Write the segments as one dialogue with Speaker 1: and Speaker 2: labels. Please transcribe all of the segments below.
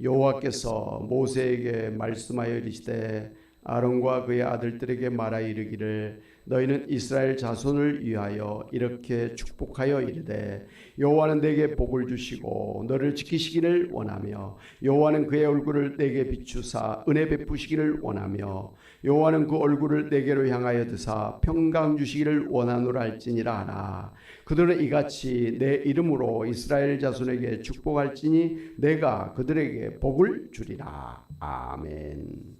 Speaker 1: 여호와께서 모세에게 말씀하여 이르시되 아론과 그의 아들들에게 말하여 이르기를 너희는 이스라엘 자손을 위하여 이렇게 축복하여 이르되 여호와는 내게 복을 주시고 너를 지키시기를 원하며 여호와는 그의 얼굴을 내게 비추사 은혜 베푸시기를 원하며 여호와는 그 얼굴을 내게로 향하여 드사 평강 주시기를 원하노라 할지니라 하나 그들은 이같이 내 이름으로 이스라엘 자손에게 축복할지니 내가 그들에게 복을 주리라. 아멘.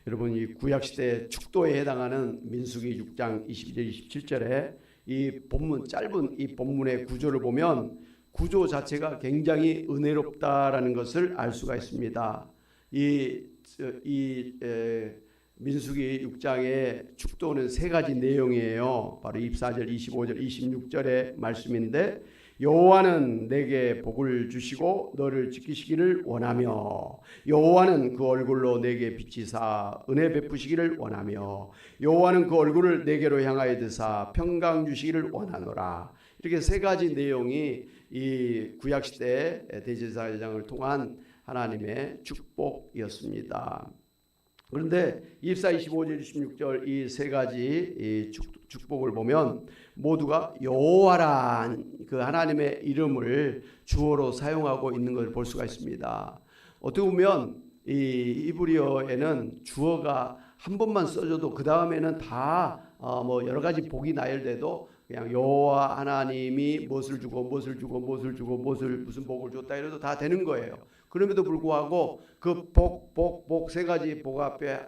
Speaker 1: 여러분, 이 구약시대 축도에 해당하는 민수기 6장 22절 27절에 이 본문, 짧은 이 본문의 구조를 보면 구조 자체가 굉장히 은혜롭다라는 것을 알 수가 있습니다. 민수기 6장의 축도는 세 가지 내용이에요. 바로 24절, 25절, 26절의 말씀인데 여호와는 내게 복을 주시고 너를 지키시기를 원하며 여호와는 그 얼굴로 내게 비치사 은혜 베푸시기를 원하며 여호와는 그 얼굴을 내게로 향하여 드사 평강 주시기를 원하노라. 이렇게 세 가지 내용이 이 구약시대 대제사장을 통한 하나님의 축복이었습니다. 그런데 24, 25절, 26절 이 세 가지 이 축복을 보면 모두가 여호와란 그 하나님의 이름을 주어로 사용하고 있는 것을 볼 수가 있습니다. 어떻게 보면 이 히브리어에는 주어가 한 번만 써줘도 그 다음에는 다 뭐 여러 가지 복이 나열돼도 그냥 여호와 하나님이 무엇을 주고 무슨 복을 줬다 이래도 다 되는 거예요. 그럼에도 불구하고 그 복 세 가지 복 앞에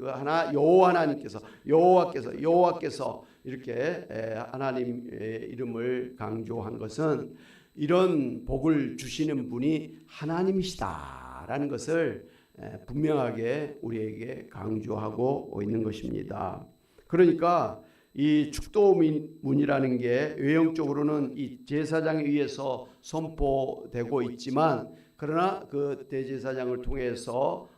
Speaker 1: 하나 여호와께서 이렇게 하나님의 이름을 강조한 것은 이런 복을 주시는 분이 하나님이시다라는 것을 분명하게 우리에게 강조하고 있는 것입니다. 그러니까 이 축도문이라는 게 외형적으로는 이 제사장에 의해서 선포되고 있지만 그러나 그 대제사장을 통해서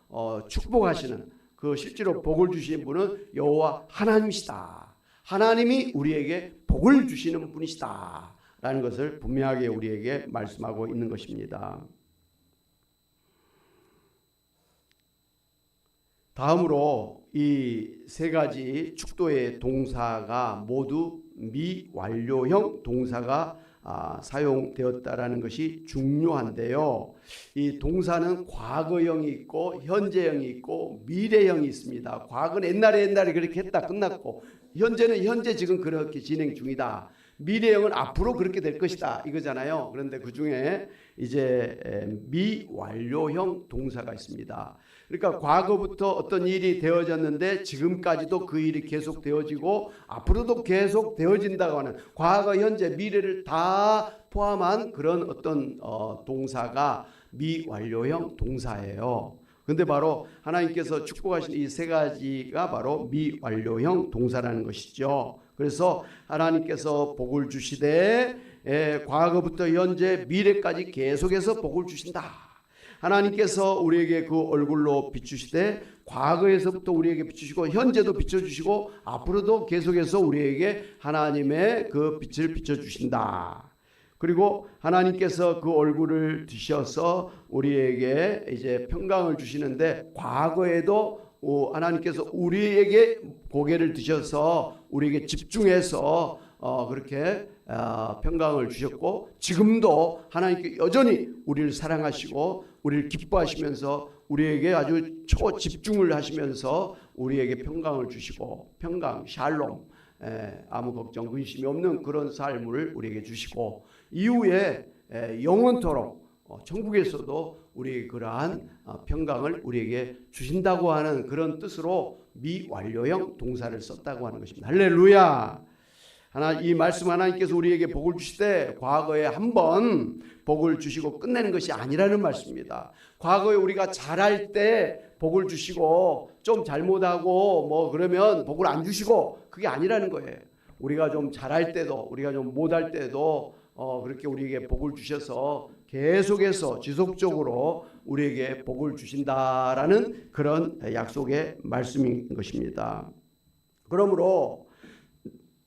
Speaker 1: 축복하시는 그 실제로 복을 주시는 분은 여호와 하나님이시다. 하나님이 우리에게 복을 주시는 분이시다 라는 것을 분명하게 우리에게 말씀하고 있는 것입니다. 다음으로 이 세 가지 축도의 동사가 모두 미완료형 동사가 사용되었다라는 것이 중요한데요. 이 동사는 과거형이 있고 현재형이 있고 미래형이 있습니다. 과거는 옛날에 그렇게 했다 끝났고 현재는 현재 지금 그렇게 진행 중이다. 미래형은 앞으로 그렇게 될 것이다 이거잖아요. 그런데 그 중에 이제 미완료형 동사가 있습니다. 그러니까 과거부터 어떤 일이 되어졌는데 지금까지도 그 일이 계속 되어지고 앞으로도 계속 되어진다고 하는 과거, 현재, 미래를 다 포함한 그런 어떤 동사가 미완료형 동사예요. 그런데 바로 하나님께서 축복하신 이 세 가지가 바로 미완료형 동사라는 것이죠. 그래서 하나님께서 복을 주시되 과거부터 현재, 미래까지 계속해서 복을 주신다. 하나님께서 우리에게 그 얼굴로 비추시되 과거에서부터 우리에게 비추시고 현재도 비춰주시고 앞으로도 계속해서 우리에게 하나님의 그 빛을 비춰주신다. 그리고 하나님께서 그 얼굴을 드셔서 우리에게 이제 평강을 주시는데 과거에도 하나님께서 우리에게 고개를 드셔서 우리에게 집중해서 그렇게 평강을 주셨고 지금도 하나님께 여전히 우리를 사랑하시고 우리를 기뻐하시면서 우리에게 아주 초집중을 하시면서 우리에게 평강을 주시고 평강, 샬롬, 아무 걱정, 근심이 없는 그런 삶을 우리에게 주시고 이후에 영원토록 천국에서도 우리에게 그러한 평강을 우리에게 주신다고 하는 그런 뜻으로 미완료형 동사를 썼다고 하는 것입니다. 할렐루야. 이 말씀 하나님께서 우리에게 복을 주실 때 과거에 한 번 복을 주시고 끝내는 것이 아니라는 말씀입니다. 과거에 우리가 잘할 때 복을 주시고 좀 잘못하고 뭐 그러면 복을 안 주시고 그게 아니라는 거예요. 우리가 좀 잘할 때도 우리가 좀 못할 때도 그렇게 우리에게 복을 주셔서 계속해서 지속적으로 우리에게 복을 주신다라는 그런 약속의 말씀인 것입니다. 그러므로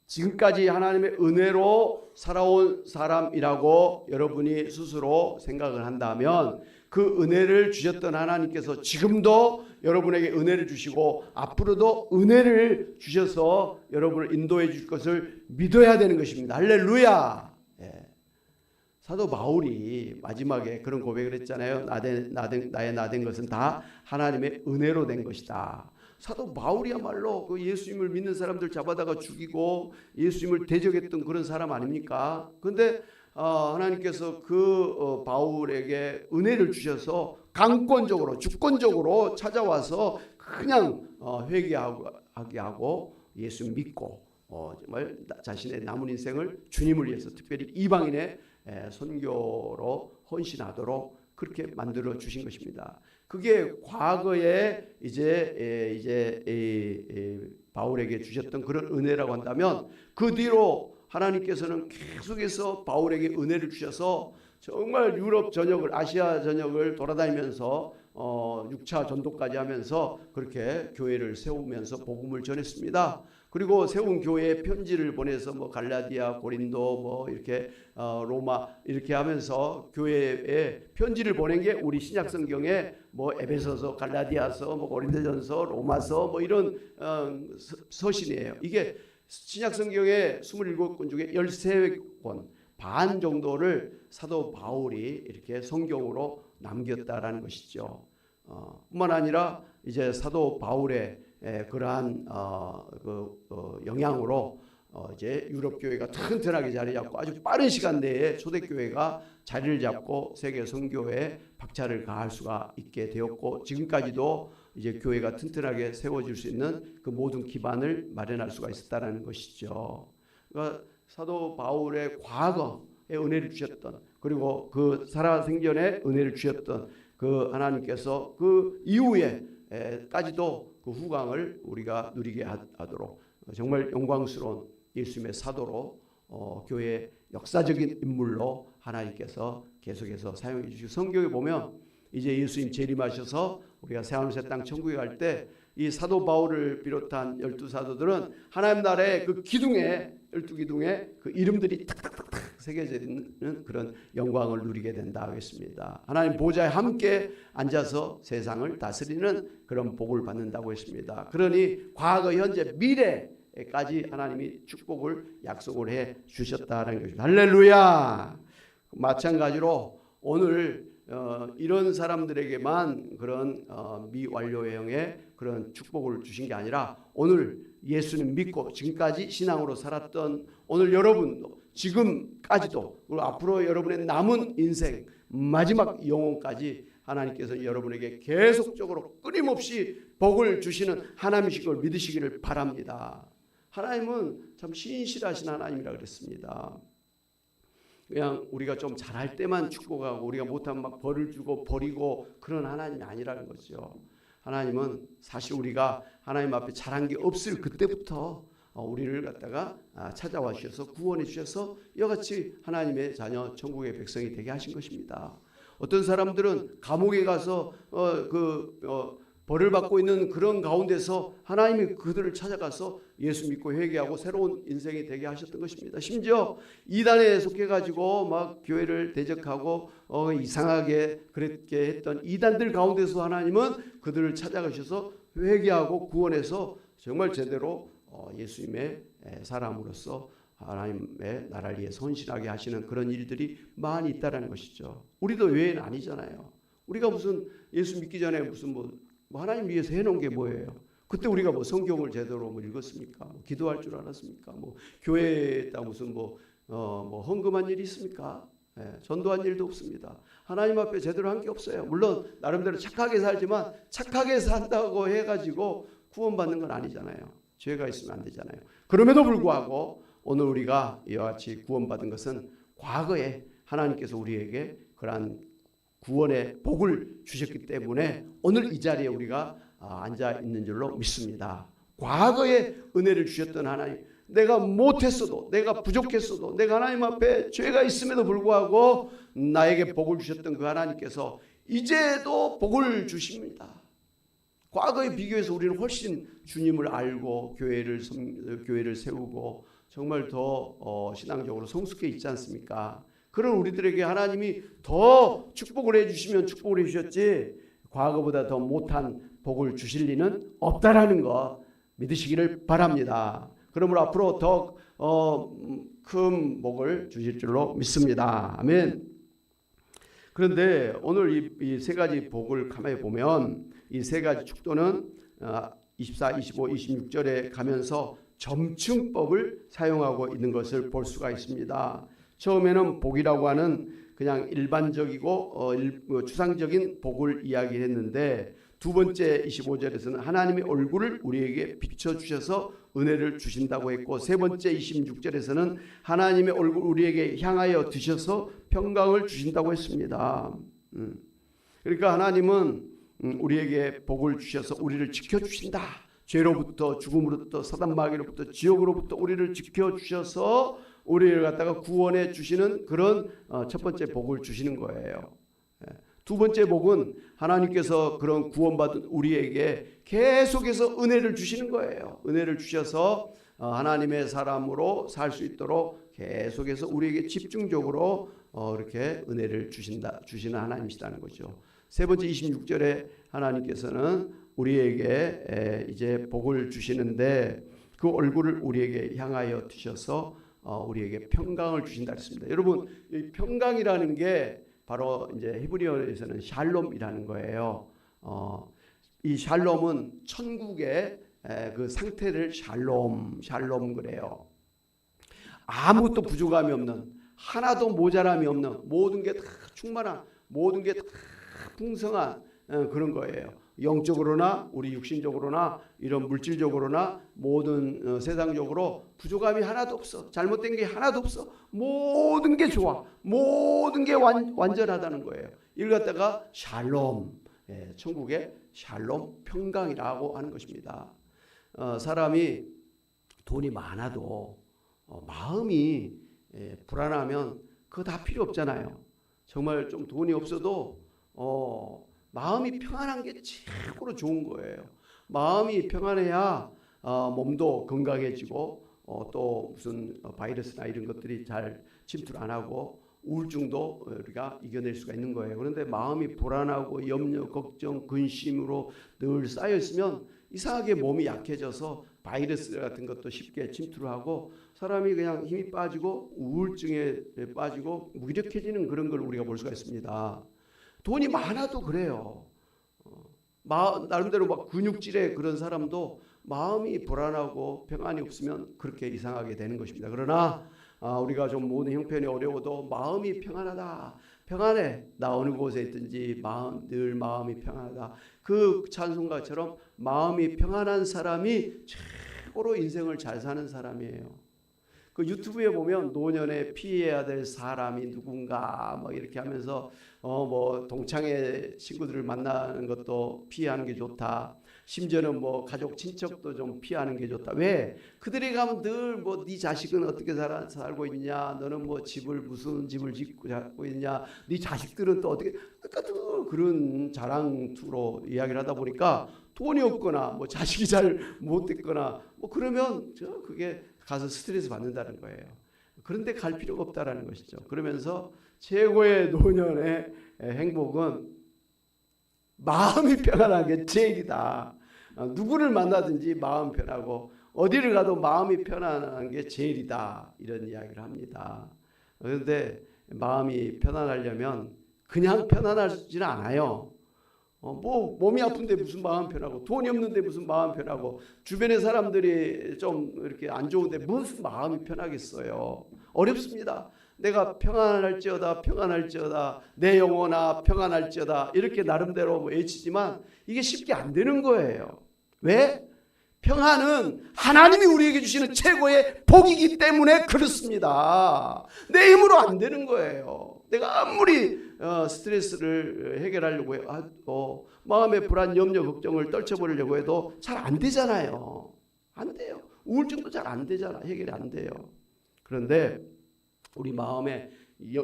Speaker 1: 지금까지 하나님의 은혜로 살아온 사람이라고 여러분이 스스로 생각을 한다면 그 은혜를 주셨던 하나님께서 지금도 여러분에게 은혜를 주시고 앞으로도 은혜를 주셔서 여러분을 인도해 줄 것을 믿어야 되는 것입니다. 할렐루야. 예. 사도 바울이 마지막에 그런 고백을 했잖아요. 나의 나된 것은 다 하나님의 은혜로 된 것이다. 사도 바울이야말로 그 예수님을 믿는 사람들 잡아다가 죽이고 예수님을 대적했던 그런 사람 아닙니까? 그런데 하나님께서 그 바울에게 은혜를 주셔서 강권적으로 주권적으로 찾아와서 그냥 회개하게 하고 예수 믿고 정말 자신의 남은 인생을 주님을 위해서 특별히 이방인의 선교로 헌신하도록 그렇게 만들어 주신 것입니다. 그게 과거에 이제 바울에게 주셨던 그런 은혜라고 한다면 그 뒤로 하나님께서는 계속해서 바울에게 은혜를 주셔서 정말 유럽 전역을 아시아 전역을 돌아다니면서 6차 전도까지 하면서 그렇게 교회를 세우면서 복음을 전했습니다. 그리고 세운 교회에 편지를 보내서 뭐 갈라디아, 고린도 뭐 이렇게 로마 이렇게 하면서 교회에 편지를 보낸 게 우리 신약 성경에 뭐 에베소서, 갈라디아서, 뭐 고린도전서, 로마서 뭐 이런 서신이에요. 이게 신약 성경의 27권 중에 13권 반 정도를 사도 바울이 이렇게 성경으로 남겼다라는 것이죠. 뿐만 아니라 이제 사도 바울의 그러한 영향으로 이제 유럽 교회가 튼튼하게 자리 잡고 아주 빠른 시간 내에 초대교회가 자리를 잡고 세계 선교에 박차를 가할 수가 있게 되었고 지금까지도 이제 교회가 튼튼하게 세워질 수 있는 그 모든 기반을 마련할 수가 있었다라는 것이죠. 그러니까 사도 바울의 과거에 은혜를 주셨던 그리고 그 살아생전에 은혜를 주셨던 그 하나님께서 그 이후에까지도 그 후광을 우리가 누리게 하도록 정말 영광스러운 예수님의 사도로 교회의 역사적인 인물로 하나님께서 계속해서 사용해 주시고 성경에 보면 이제 예수님 재림하셔서 우리가 새하늘 새 땅 천국에 갈 때 이 사도 바울을 비롯한 12사도들은 하나님 나라의 그 기둥에 12기둥에 그 이름들이 탁탁탁탁 새겨져 있는 그런 영광을 누리게 된다 하겠습니다. 하나님 보좌에 함께 앉아서 세상을 다스리는 그런 복을 받는다고 했습니다. 그러니 과거, 현재, 미래까지 하나님이 축복을 약속을 해 주셨다는 것입니다. 할렐루야. 마찬가지로 오늘 이런 사람들에게만 그런 미완료형의 그런 축복을 주신 게 아니라 오늘 예수님 믿고 지금까지 신앙으로 살았던 오늘 여러분도 지금까지도 그리고 앞으로 여러분의 남은 인생 마지막 영혼까지 하나님께서 여러분에게 계속적으로 끊임없이 복을 주시는 하나님이신 걸 믿으시기를 바랍니다. 하나님은 참 신실하신 하나님이라 그랬습니다. 그냥 우리가 좀 잘할 때만 축복하고 우리가 못하면 막 벌을 주고 버리고 그런 하나님이 아니라는 거죠. 하나님은 사실 우리가 하나님 앞에 잘한 게 없을 그때부터 우리를 갖다가 찾아와 주셔서 구원해 주셔서 이같이 하나님의 자녀 천국의 백성이 되게 하신 것입니다. 어떤 사람들은 감옥에 가서 벌을 받고 있는 그런 가운데서 하나님이 그들을 찾아가서 예수 믿고 회개하고 새로운 인생이 되게 하셨던 것입니다. 심지어 이단에 속해가지고 막 교회를 대적하고 이상하게 그렇게 했던 이단들 가운데서 하나님은 그들을 찾아가셔서 회개하고 구원해서 정말 제대로 예수님의 사람으로서 하나님의 나라를 위해 헌신하게 하시는 그런 일들이 많이 있다는 것이죠. 우리도 외에는 아니잖아요. 우리가 무슨 예수 믿기 전에 무슨 뭐 하나님 위해서 해놓은 게 뭐예요? 그때 우리가 뭐 성경을 제대로 읽었습니까? 기도할 줄 알았습니까? 교회에다 무슨 헌금한 일이 있습니까? 전도한 일도 없습니다. 하나님 앞에 제대로 한 게 없어요. 물론 나름대로 착하게 살지만 착하게 산다고 해가지고 구원받는 건 아니잖아요. 죄가 있으면 안 되잖아요. 그럼에도 불구하고 오늘 우리가 이와 같이 구원받은 것은 과거에 하나님께서 우리에게 그러한 구원의 복을 주셨기 때문에 오늘 이 자리에 우리가 앉아 있는 줄로 믿습니다. 과거에 은혜를 주셨던 하나님, 내가 못했어도 내가 부족했어도 내가 하나님 앞에 죄가 있음에도 불구하고 나에게 복을 주셨던 그 하나님께서 이제도 복을 주십니다. 과거에 비교해서 우리는 훨씬 주님을 알고 교회를 세우고 정말 더 신앙적으로 성숙해 있지 않습니까? 그런 우리들에게 하나님이 더 축복을 해주시면 축복을 해주셨지 과거보다 더 못한 복을 주실 리는 없다라는 거 믿으시기를 바랍니다. 그러므로 앞으로 더 큰 복을 주실 줄로 믿습니다. 아멘. 그런데 오늘 이 세 가지 복을 가만히 보면 이 세 가지 축도는 24, 25, 26절에 가면서 점층법을 사용하고 있는 것을 볼 수가 있습니다. 처음에는 복이라고 하는 그냥 일반적이고 추상적인 복을 이야기했는데 두 번째 25절에서는 하나님의 얼굴을 우리에게 비춰주셔서 은혜를 주신다고 했고 세 번째 26절에서는 하나님의 얼굴 우리에게 향하여 드셔서 평강을 주신다고 했습니다. 그러니까 하나님은 우리에게 복을 주셔서 우리를 지켜주신다. 죄로부터 죽음으로부터 사단마귀로부터 지옥으로부터 우리를 지켜주셔서 우리를 갖다가 구원해 주시는 그런 첫 번째 복을 주시는 거예요. 두 번째 복은 하나님께서 그런 구원받은 우리에게 계속해서 은혜를 주시는 거예요. 은혜를 주셔서 하나님의 사람으로 살 수 있도록 계속해서 우리에게 집중적으로 이렇게 은혜를 주시는 하나님이시다는 거죠. 세 번째 26절에 하나님께서는 우리에게 이제 복을 주시는데 그 얼굴을 우리에게 향하여 드셔서 우리에게 평강을 주신다 했습니다. 여러분, 이 평강이라는 게 바로 이제 히브리어에서는 샬롬이라는 거예요. 이 샬롬은 천국의 그 상태를 샬롬 그래요. 아무것도 부족함이 없는, 하나도 모자람이 없는, 모든 게 다 충만한, 모든 게 다 풍성한 그런 거예요. 영적으로나 우리 육신적으로나 이런 물질적으로나 모든 세상적으로 부족함이 하나도 없어. 잘못된 게 하나도 없어. 모든 게 좋아. 모든 게 완전하다는 거예요. 이걸 갖다가 샬롬, 천국의 샬롬 평강이라고 하는 것입니다. 사람이 돈이 많아도 마음이 불안하면 그거 다 필요 없잖아요. 정말 좀 돈이 없어도 마음이 평안한 게 최고로 좋은 거예요. 마음이 평안해야 몸도 건강해지고 또 무슨 바이러스나 이런 것들이 잘 침투를 안 하고 우울증도 우리가 이겨낼 수가 있는 거예요. 그런데 마음이 불안하고 염려, 걱정, 근심으로 늘 쌓여 있으면 이상하게 몸이 약해져서 바이러스 같은 것도 쉽게 침투를 하고 사람이 그냥 힘이 빠지고 우울증에 빠지고 무기력해지는 그런 걸 우리가 볼 수가 있습니다. 돈이 많아도 그래요. 나름대로 막 근육질의 그런 사람도 마음이 불안하고 평안이 없으면 그렇게 이상하게 되는 것입니다. 그러나 우리가 좀 모든 형편이 어려워도 마음이 평안하다. 평안해. 나 어느 곳에 있든지 늘 마음이 평안하다. 그 찬송가처럼 마음이 평안한 사람이 최고로 인생을 잘 사는 사람이에요. 그 유튜브에 보면 노년에 피해야 될 사람이 누군가 뭐 이렇게 하면서 뭐 동창회 친구들을 만나는 것도 피하는 게 좋다. 심지어는 뭐 가족 친척도 좀 피하는 게 좋다. 왜? 그들이 가면 늘 뭐 네 자식은 어떻게 살고 있냐, 너는 뭐 무슨 집을 짓고 살고 있냐, 네 자식들은 또 어떻게, 그러니까 늘 그런 자랑투로 이야기를 하다 보니까 돈이 없거나 뭐 자식이 잘 못 됐거나 뭐 그러면 그게 가서 스트레스 받는다는 거예요. 그런데 갈 필요가 없다라는 것이죠. 그러면서 최고의 노년의 행복은 마음이 편안한 게 제일이다. 누구를 만나든지 마음 편하고 어디를 가도 마음이 편안한 게 제일이다. 이런 이야기를 합니다. 그런데 마음이 편안하려면 그냥 편안하지는 않아요. 뭐 몸이 아픈데 무슨 마음 편하고 돈이 없는데 무슨 마음 편하고 주변의 사람들이 좀 이렇게 안 좋은데 무슨 마음이 편하겠어요. 어렵습니다. 내가 평안할지어다 내 영혼아 평안할지어다 이렇게 나름대로 외치지만 이게 쉽게 안 되는 거예요. 왜? 평안은 하나님이 우리에게 주시는 최고의 복이기 때문에 그렇습니다. 내 힘으로 안 되는 거예요. 내가 아무리 스트레스를 해결하려고 해도 마음의 불안, 염려, 걱정을 떨쳐버리려고 해도 잘 안 되잖아요. 안 돼요. 우울증도 잘 안 되잖아. 해결이 안 돼요. 그런데 우리 마음에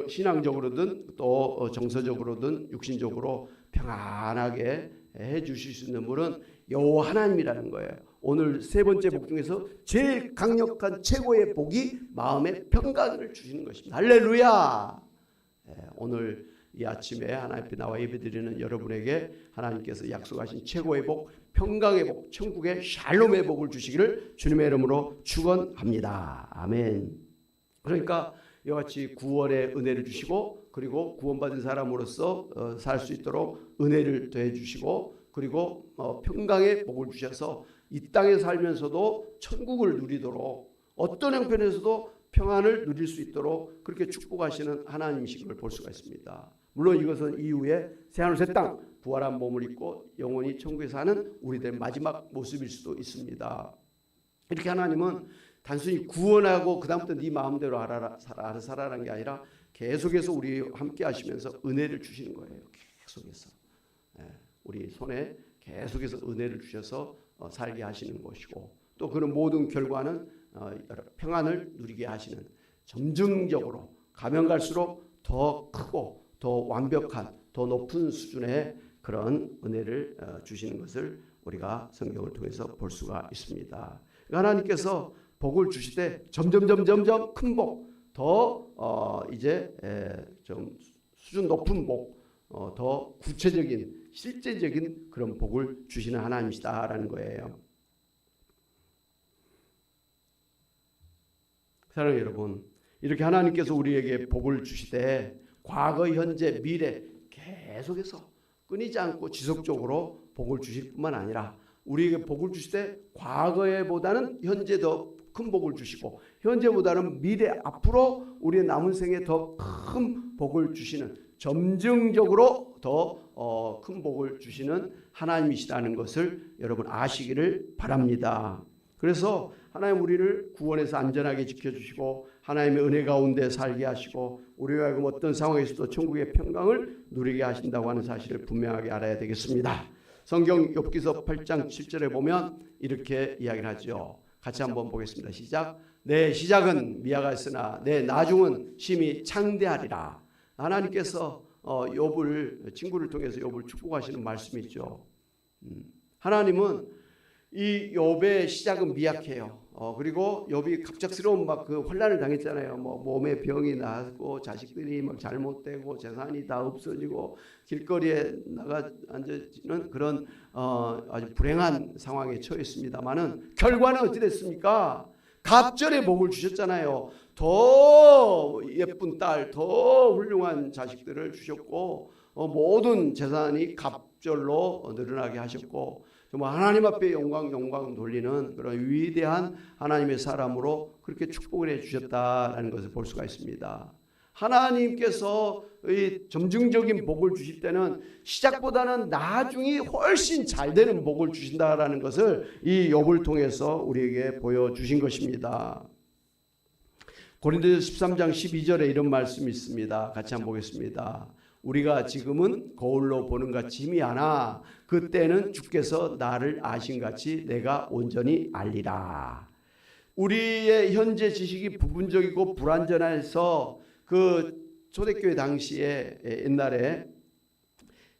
Speaker 1: 신앙적으로든 또 정서적으로든 육신적으로 평안하게 해주실 수 있는 분은 여호와 하나님이라는 거예요. 오늘 세 번째 복 중에서 제일 강력한 최고의 복이 마음의 평강을 주시는 것입니다. 할렐루야. 오늘 이 아침에 하나님 앞에 나와 예배드리는 여러분에게 하나님께서 약속하신 최고의 복, 평강의 복, 천국의 샬롬의 복을 주시기를 주님의 이름으로 축원합니다. 아멘. 그러니까 이와 같이 구원의 은혜를 주시고 그리고 구원받은 사람으로서 살 수 있도록 은혜를 더해 주시고 그리고 평강의 복을 주셔서 이 땅에 살면서도 천국을 누리도록 어떤 형편에서도 평안을 누릴 수 있도록 그렇게 축복하시는 하나님이신 걸 볼 수가 있습니다. 물론 이것은 이후에 새하늘 새 땅 부활한 몸을 입고 영원히 천국에 사는 우리들의 마지막 모습일 수도 있습니다. 이렇게 하나님은 단순히 구원하고 그 다음부터 네 마음대로 알아서 살아라는 게 아니라 계속해서 우리 함께 하시면서 은혜를 주시는 거예요. 계속해서 우리 손에 계속해서 은혜를 주셔서 살게 하시는 것이고 또 그런 모든 결과는 평안을 누리게 하시는 점증적으로 가면 갈수록 더 크고 더 완벽한 더 높은 수준의 그런 은혜를 주시는 것을 우리가 성경을 통해서 볼 수가 있습니다. 하나님께서 복을 주실 때 점점 큰 복, 더 이제 좀 수준 높은 복, 더 구체적인 실제적인 그런 복을 주시는 하나님이시다라는 거예요. 사랑하는 여러분, 이렇게 하나님께서 우리에게 복을 주시되 과거, 현재, 미래 계속해서 끊이지 않고 지속적으로 복을 주실 뿐만 아니라 우리에게 복을 주실 때 과거에보다는 현재 더 큰 복을 주시고 현재보다는 미래 앞으로 우리의 남은 생에 더 큰 복을 주시는 점증적으로 더 큰 복을 주시는 하나님이시라는 것을 여러분 아시기를 바랍니다. 그래서 하나님 우리를 구원해서 안전하게 지켜주시고 하나님의 은혜 가운데 살게 하시고 우리가 하여금 어떤 상황에서도 천국의 평강을 누리게 하신다고 하는 사실을 분명하게 알아야 되겠습니다. 성경 욥기서 8장 7절에 보면 이렇게 이야기를 하죠. 같이 한번 보겠습니다. 시작. 내 시작은 미화가 있으나 내 나중은 심히 창대하리라. 하나님께서 욥을 친구를 통해서 욥을 축복하시는 말씀이 있죠. 하나님은 이 욥의 시작은 미약해요. 그리고 욥이 갑작스러운 막 그 환난을 당했잖아요. 뭐 몸에 병이 나고 자식들이 막 잘못되고 재산이 다 없어지고 길거리에 나가 앉아지는 그런 아주 불행한 상황에 처했습니다만은 결과는 어찌 됐습니까? 갑절의 복을 주셨잖아요. 더 예쁜 딸, 더 훌륭한 자식들을 주셨고 모든 재산이 갑절로 늘어나게 하셨고 정말 하나님 앞에 영광 돌리는 그런 위대한 하나님의 사람으로 그렇게 축복을 해주셨다라는 것을 볼 수가 있습니다. 하나님께서 이 점증적인 복을 주실 때는 시작보다는 나중이 훨씬 잘 되는 복을 주신다라는 것을 이 욥을 통해서 우리에게 보여주신 것입니다. 고린도서 13장 12절에 이런 말씀이 있습니다. 같이 한번 보겠습니다. 우리가 지금은 거울로 보는 같이 희미하나 그때는 주께서 나를 아신같이 내가 온전히 알리라. 우리의 현재 지식이 부분적이고 불완전해서 그 초대교회 당시에 옛날에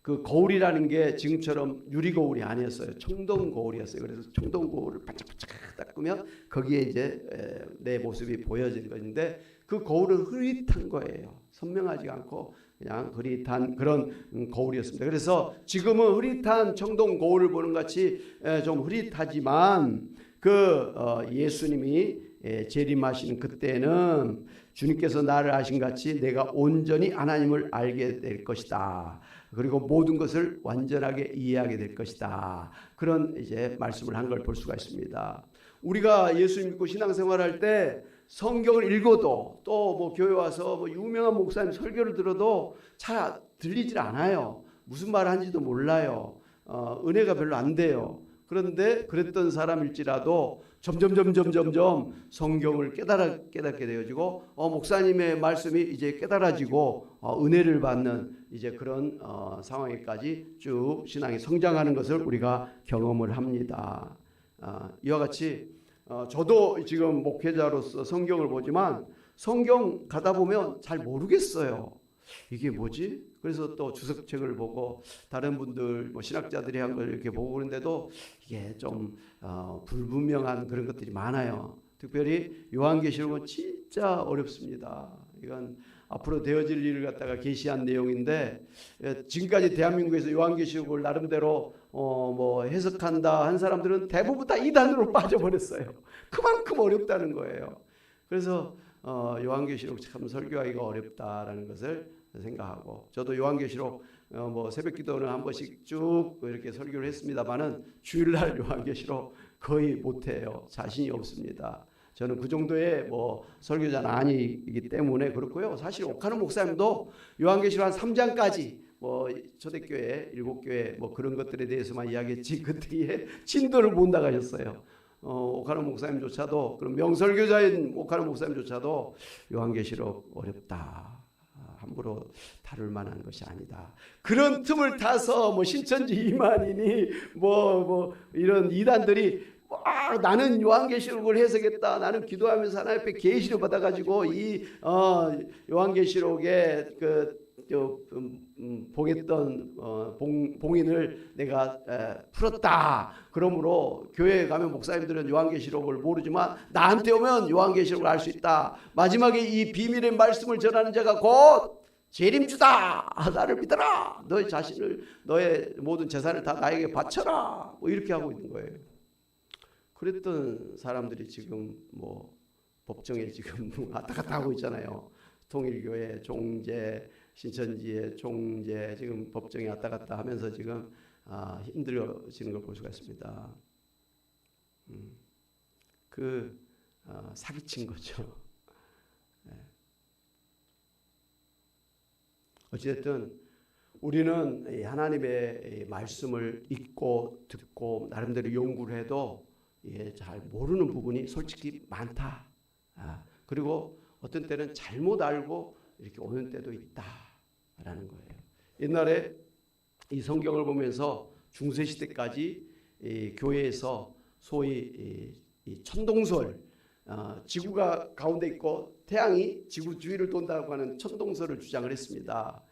Speaker 1: 그 거울이라는 게 지금처럼 유리거울이 아니었어요. 청동 거울이었어요. 그래서 청동 거울을 반짝반짝 닦으면 거기에 이제 내 모습이 보여지는 것인데 그 거울은 흐릿한 거예요. 선명하지 않고 그냥 흐릿한 그런 거울이었습니다. 그래서 지금은 흐릿한 청동 거울을 보는 같이 좀 흐릿하지만 그 예수님이 재림하시는 그때는 주님께서 나를 아신 같이 내가 온전히 하나님을 알게 될 것이다. 그리고 모든 것을 완전하게 이해하게 될 것이다. 그런 이제 말씀을 한 걸 볼 수가 있습니다. 우리가 예수 믿고 신앙생활할 때 성경을 읽어도 또 뭐 교회 와서 뭐 유명한 목사님 설교를 들어도 잘 들리질 않아요. 무슨 말 하는지도 몰라요. 은혜가 별로 안 돼요. 그런데 그랬던 사람일지라도 점점 성경을 깨닫게 되어지고 목사님의 말씀이 이제 깨달아지고 은혜를 받는 이제 그런 상황에까지 쭉 신앙이 성장하는 것을 우리가 경험을 합니다. 이와 같이 저도 지금 목회자로서 성경을 보지만 성경 가다 보면 잘 모르겠어요. 이게 뭐지? 그래서 또 주석책을 보고 다른 분들 뭐 신학자들이 한 걸 이렇게 보고 그런데도 이게 좀 불분명한 그런 것들이 많아요. 특별히 요한계시록은 진짜 어렵습니다. 이건 앞으로 되어질 일을 갖다가 계시한 내용인데 지금까지 대한민국에서 요한계시록을 나름대로 뭐 해석한다 한 사람들은 대부분 다 이단으로 빠져버렸어요. 그만큼 어렵다는 거예요. 그래서 요한계시록 참 설교하기가 어렵다라는 것을 생각하고, 저도 요한계시록 뭐 새벽기도는 한 번씩 쭉 이렇게 설교를 했습니다만은 주일날 요한계시록 거의 못해요. 자신이 없습니다. 저는 그 정도의 뭐 설교자는 아니기 때문에 그렇고요. 사실 오카노 목사님도 요한계시록 한 3장까지 뭐 초대교회, 일곱교회 뭐 그런 것들에 대해서만 이야기했지 그 뒤에 진도를 못 나가셨어요. 오카노 목사님조차도, 그런 명설교자인 오카노 목사님조차도 요한계시록 어렵다, 함부로 다룰 만한 것이 아니다, 그런 틈을 타서 뭐 신천지 이만희니 뭐 이런 이단들이 나는 요한계시록을 해석했다, 나는 기도하면서 하나님 앞에 계시를 받아가지고 이 요한계시록에 봉했던 봉인을 내가 풀었다. 그러므로 교회에 가면 목사님들은 요한계시록을 모르지만 나한테 오면 요한계시록을 알 수 있다. 마지막에 이 비밀의 말씀을 전하는 자가 곧 재림주다. 나를 믿어라. 너의 자신을, 너의 모든 재산을 다 나에게 바쳐라. 뭐 이렇게 하고 있는 거예요. 그랬던 사람들이 지금 뭐 법정에 지금 왔다 갔다 하고 있잖아요. 통일교회 종제, 신천지의 종제, 지금 법정에 왔다 갔다 하면서 지금 힘들어지는 걸 볼 수가 있습니다. 사기친 거죠. 어찌됐든 우리는 하나님의 말씀을 읽고 듣고 나름대로 연구를 해도 잘 모르는 부분이 솔직히 많다. 그리고 어떤 때는 잘못 알고 이렇게 오는 때도 있다라는 거예요. 옛날에 이 성경을 보면서 중세시대까지 교회에서 소위 이 천동설, 지구가 가운데 있고 태양이 지구 주위를 돈다고 하는 천동설을 주장을 했습니다.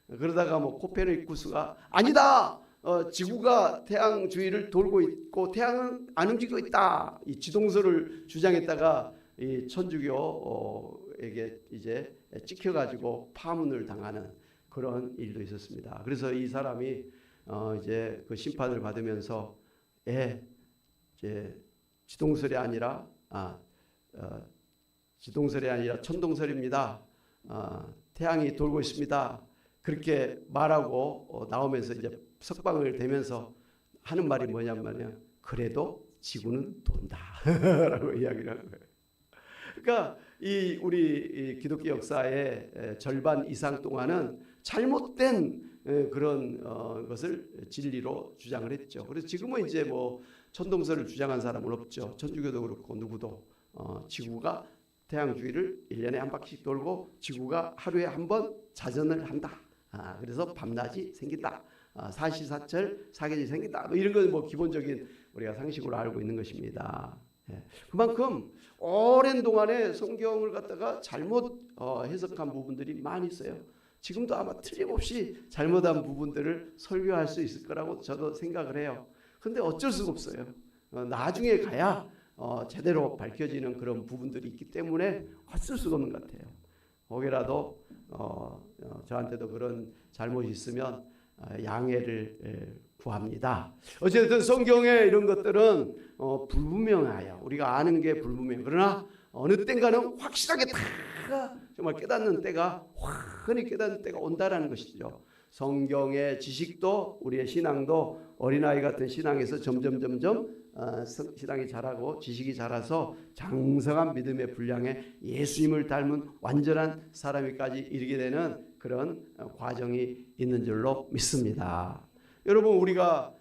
Speaker 1: 그러다가 뭐 코페르니쿠스가 아니다, 지구가 태양 주위를 돌고 있고 태양은 안 움직이고 있다, 이 지동설을 주장했다가 이 천주교에게 이제 찍혀가지고 파문을 당하는 그런 일도 있었습니다. 그래서 이 사람이 이제 그 심판을 받으면서 이제 지동설이 아니라 천동설입니다. 태양이 돌고 있습니다. 그렇게 말하고 나오면서 이제 석방을 대면서 하는 말이 뭐냐면 그래도 지구는 돈다라고 이야기를 하는 거예요. 그러니까 우리 기독교 역사의 절반 이상 동안은 잘못된 그런 것을 진리로 주장을 했죠. 그래서 지금은 이제 뭐 천동설을 주장한 사람은 없죠. 천주교도 그렇고 누구도 지구가 태양 주위를 1년에 한 바퀴씩 돌고 지구가 하루에 한 번 자전을 한다. 그래서 밤낮이 생긴다. 사시사철 사계절이 생긴다. 뭐 이런 건 뭐 기본적인 우리가 상식으로 알고 있는 것입니다. 그만큼 오랜 동안에 성경을 갖다가 잘못 해석한 부분들이 많이 있어요. 지금도 아마 틀림없이 잘못한 부분들을 설교할 수 있을 거라고 저도 생각을 해요. 근데 어쩔 수가 없어요. 나중에 가야 제대로 밝혀지는 그런 부분들이 있기 때문에 어쩔 수가 없는 것 같아요. 혹여라도 저한테도 그런 잘못이 있으면 양해를 구합니다. 어쨌든 성경의 이런 것들은 불분명해요. 우리가 아는 게 불분명. 그러나 어느 때인가는 확실하게 다 정말 깨닫는 때가, 흔히 깨닫는 때가 온다라는 것이죠. 성경의 지식도 우리의 신앙도 어린아이 같은 신앙에서 점점 신앙이 자라고 지식이 자라서 장성한 믿음의 분량에 예수님을 닮은 완전한 사람이까지 이르게 되는 그런 과정이 있는 줄로 믿습니다. 여러분, 우리가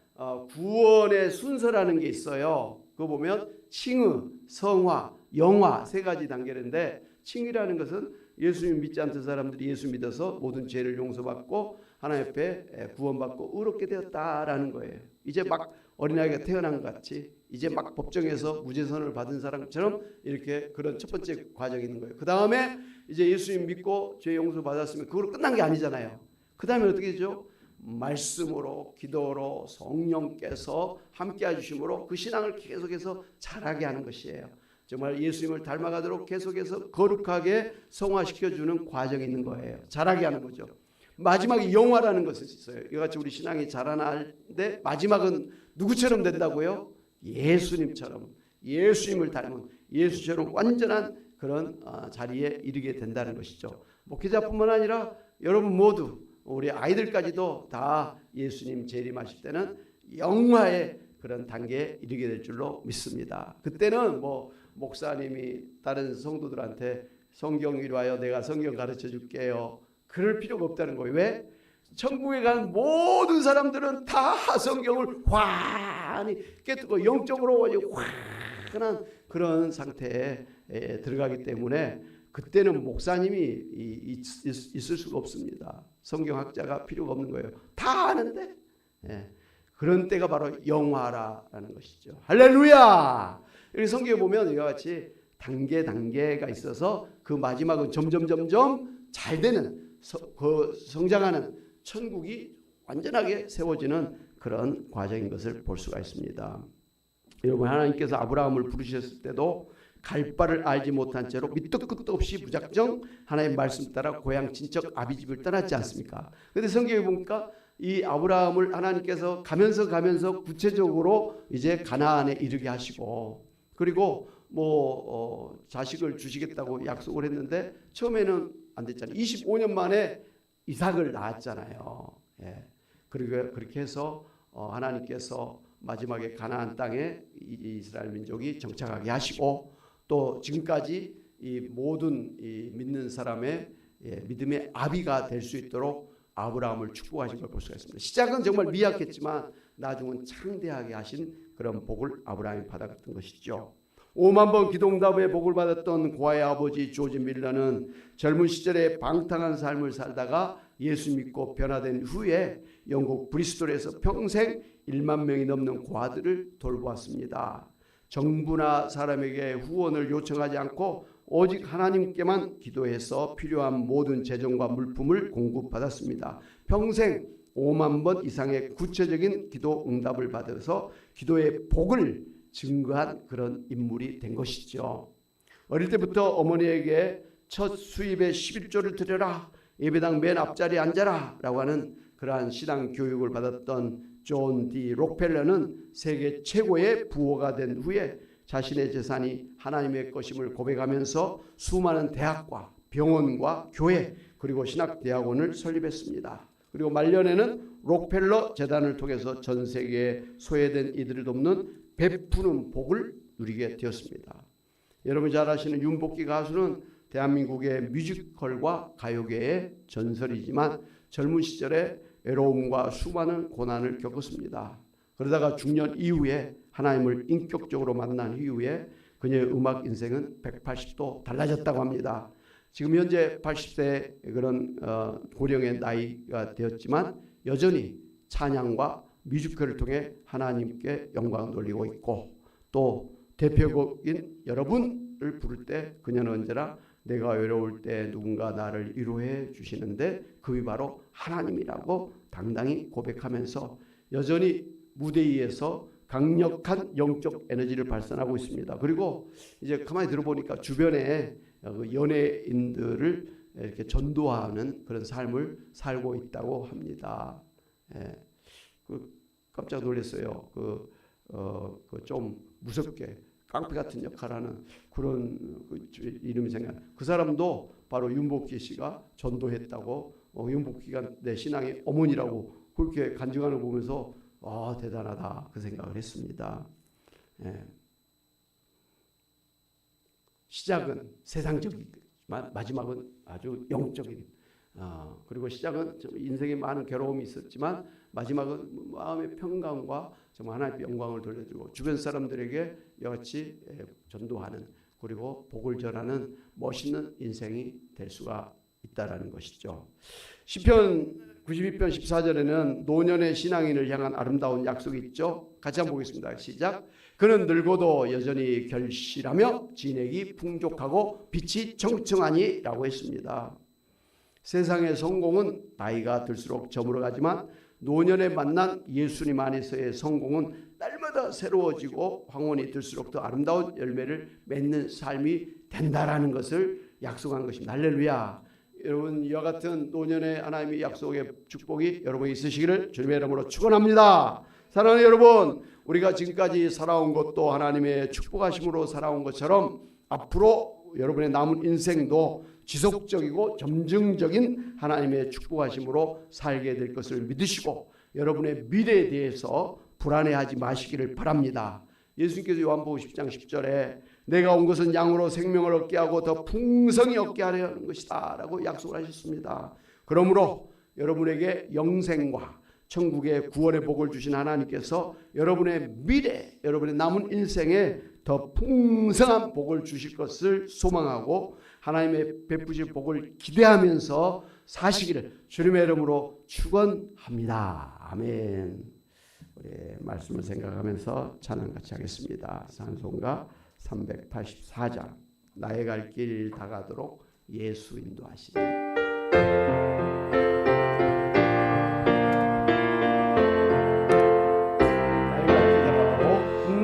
Speaker 1: 구원의 순서라는 게 있어요. 그거 보면 칭의, 성화, 영화 세 가지 단계인데, 칭의라는 것은 예수님 믿지 않던 사람들이 예수 믿어서 모든 죄를 용서받고 하나님 앞에 구원받고 의롭게 되었다라는 거예요. 이제 막 어린아이가 태어난 것 같이 이제 막 법정에서 무죄선을 받은 사람처럼 이렇게 그런 첫 번째 과정이 있는 거예요. 그 다음에 이제 예수님 믿고 죄 용서 받았으면 그걸로 끝난 게 아니잖아요. 그 다음에 어떻게 되죠? 말씀으로, 기도로, 성령께서 함께 해주심으로 그 신앙을 계속해서 자라게 하는 것이에요. 정말 예수님을 닮아가도록 계속해서 거룩하게 성화시켜주는 과정이 있는 거예요. 자라게 하는 거죠. 마지막에 영화라는 것이 있어요. 이같이 우리 신앙이 자라날 때 마지막은 누구처럼 된다고요? 예수님처럼, 예수님을 닮은 예수처럼 완전한 그런 자리에 이르게 된다는 것이죠. 목회자뿐만 아니라 여러분 모두, 우리 아이들까지도 다 예수님 재림하실 때는 영화의 그런 단계에 이르게 될 줄로 믿습니다. 그때는 뭐 목사님이 다른 성도들한테 성경 이루하여 내가 성경 가르쳐 줄게요, 그럴 필요가 없다는 거예요. 왜? 천국에 가는 모든 사람들은 다 성경을 환히 깨뜨고 영적으로 환한 그런 상태에 들어가기 때문에 그때는 목사님이 있을 수가 없습니다. 성경학자가 필요가 없는 거예요. 다 아는데. 그런 때가 바로 영화라는 것이죠. 할렐루야. 여기 성경에 보면 이와 같이 단계가 있어서 그 마지막은 점점 잘 되는, 성장하는 천국이 완전하게 세워지는 그런 과정인 것을 볼 수가 있습니다. 여러분, 하나님께서 아브라함을 부르셨을 때도 갈 바를 알지 못한 채로 밑도 끝도 없이 무작정 하나님의 말씀 따라 고향 친척 아비집을 떠났지 않습니까? 그런데 성경에 보니까 이 아브라함을 하나님께서 가면서 구체적으로 이제 가나안에 이르게 하시고, 그리고 자식을 주시겠다고 약속을 했는데 처음에는 안 됐잖아요. 25년 만에 이삭을 낳았잖아요. 그리고 그렇게 해서 하나님께서 마지막에 가나안 땅에 이스라엘 민족이 정착하게 하시고, 또 지금까지 이 모든 이 믿는 사람의 믿음의 아비가 될 수 있도록 아브라함을 축복하신 걸 볼 수가 있습니다. 시작은 정말 미약했지만 나중은 창대하게 하신 그런 복을 아브라함이 받았던 것이죠. 5만 번 기도응답의 복을 받았던 고아의 아버지 조지 밀러는 젊은 시절에 방탕한 삶을 살다가 예수 믿고 변화된 후에 영국 브리스톨에서 평생 1만 명이 넘는 고아들을 돌보았습니다. 정부나 사람에게 후원을 요청하지 않고 오직 하나님께만 기도해서 필요한 모든 재정과 물품을 공급받았습니다. 평생 5만 번 이상의 구체적인 기도 응답을 받아서 기도의 복을 증거한 그런 인물이 된 것이죠. 어릴 때부터 어머니에게 첫 수입의 11조를 드려라, 예배당 맨 앞자리에 앉아라 라고 하는 그러한 신앙 교육을 받았던 존 디 록펠러는 세계 최고의 부호가 된 후에 자신의 재산이 하나님의 것임을 고백하면서 수많은 대학과 병원과 교회 그리고 신학대학원을 설립했습니다. 그리고 말년에는 록펠러 재단을 통해서 전 세계에 소외된 이들을 돕는 베푸는 복을 누리게 되었습니다. 여러분 잘 아시는 윤복희 가수는 대한민국의 뮤지컬과 가요계의 전설이지만 젊은 시절에 외로움과 수많은 고난을 겪었습니다. 그러다가 중년 이후에 하나님을 인격적으로 만난 이후에 그녀의 음악 인생은 180도 달라졌다고 합니다. 지금 현재 80세 그런 고령의 나이가 되었지만 여전히 찬양과 뮤지컬을 통해 하나님께 영광을 돌리고 있고, 또 대표곡인 여러분을 부를 때 그녀는 언제나 내가 외로울 때 누군가 나를 위로해 주시는데 그이 바로 하나님이라고 당당히 고백하면서 여전히 무대 위에서 강력한 영적 에너지를 발산하고 있습니다. 그리고 이제 가만히 들어보니까 주변에 연예인들을 이렇게 전도하는 그런 삶을 살고 있다고 합니다. 깜짝 놀랐어요. 좀 무섭게 깡패 같은 역할하는 그런 이름이 생각. 그 사람도 바로 윤복희 씨가 전도했다고, 윤복희가 내 신앙의 어머니라고 그렇게 간증하는 거 보면서 대단하다 그 생각을 했습니다. 시작은 세상적이지만 마지막은 아주 영적인. 그리고 시작은 인생에 많은 괴로움이 있었지만 마지막은 마음의 평강과 정말 하나님의 영광을 돌려주고 주변 사람들에게 여같이 전도하는, 그리고 복을 전하는 멋있는 인생이 될 수가 있다라는 것이죠. 시편 92편 14절에는 노년의 신앙인을 향한 아름다운 약속이 있죠. 같이 한번 보겠습니다. 시작. 그는 늙어도 여전히 결실하며 진액이 풍족하고 빛이 청청하니 라고 했습니다. 세상의 성공은 나이가 들수록 저물어가지만 노년에 만난 예수님 안에서의 성공은 날마다 새로워지고 황혼이 들수록 더 아름다운 열매를 맺는 삶이 된다라는 것을 약속한 것입니다. 할렐루야. 여러분, 이와 같은 노년의 하나님의 약속의 축복이 여러분이 있으시기를 주님의 이름으로 축원합니다. 사랑하는 여러분, 우리가 지금까지 살아온 것도 하나님의 축복하심으로 살아온 것처럼 앞으로 여러분의 남은 인생도 지속적이고 점증적인 하나님의 축복하심으로 살게 될 것을 믿으시고 여러분의 미래에 대해서 불안해하지 마시기를 바랍니다. 예수님께서 요한복음 10장 10절에 내가 온 것은 양으로 생명을 얻게 하고 더 풍성히 얻게 하려는 것이다 라고 약속을 하셨습니다. 그러므로 여러분에게 영생과 천국의 구원의 복을 주신 하나님께서 여러분의 미래, 여러분의 남은 인생에 더 풍성한 복을 주실 것을 소망하고 하나님의 베푸실 복을 기대하면서 사시기를 주님의 이름으로 축원합니다. 아멘. 우리 말씀을 생각하면서 찬양 같이 하겠습니다. 찬송가 384장 나의 갈 길 다가도록 예수 인도하시니.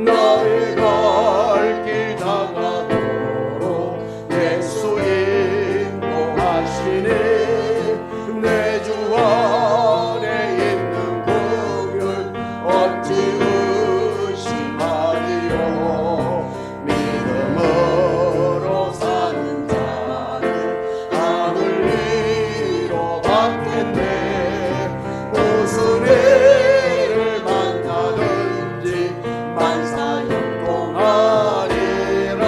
Speaker 1: 나의 갈 길 다가도록 예수 인도하시니 내 주 안에 있는 긍휼 어찌 의심하리요. 믿음으로 사는 자는 하늘 위로 받겠네. 무슨 일을 만나든지 만사형통하리라.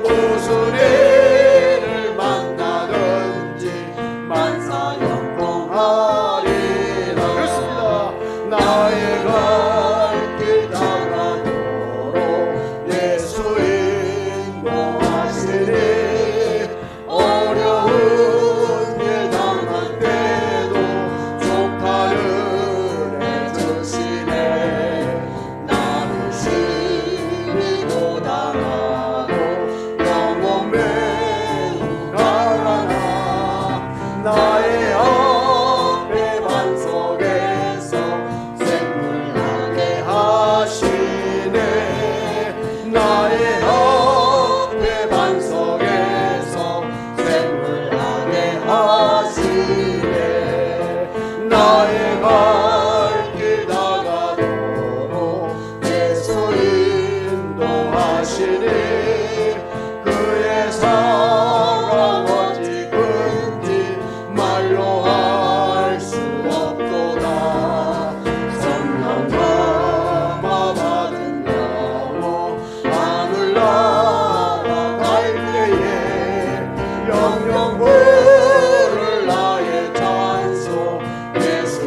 Speaker 1: 무슨 일을 만나든지 만사형통하리라. 그렇습니다. 나의 갈 길 다가도록 예수 인도하시니 어려운 일 당할 때도 조카를 해주시네. 나를 심히 고단하고 영혼 매우 가라나. 나의 앞에 반석에서 샘물나게 하시네. 나의 앞에 반석에서 샘물나게 하시네. 나의 갈 길 다가도록 예수 인도하시니 그의 사랑 어찌 큰지 말로 할 수 없도다. 성령 감화 받은 영혼 하늘 날아갈 때에 영영 부를 나의 찬송 예수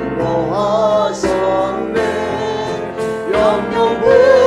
Speaker 1: 인도하셨네. 영영 부를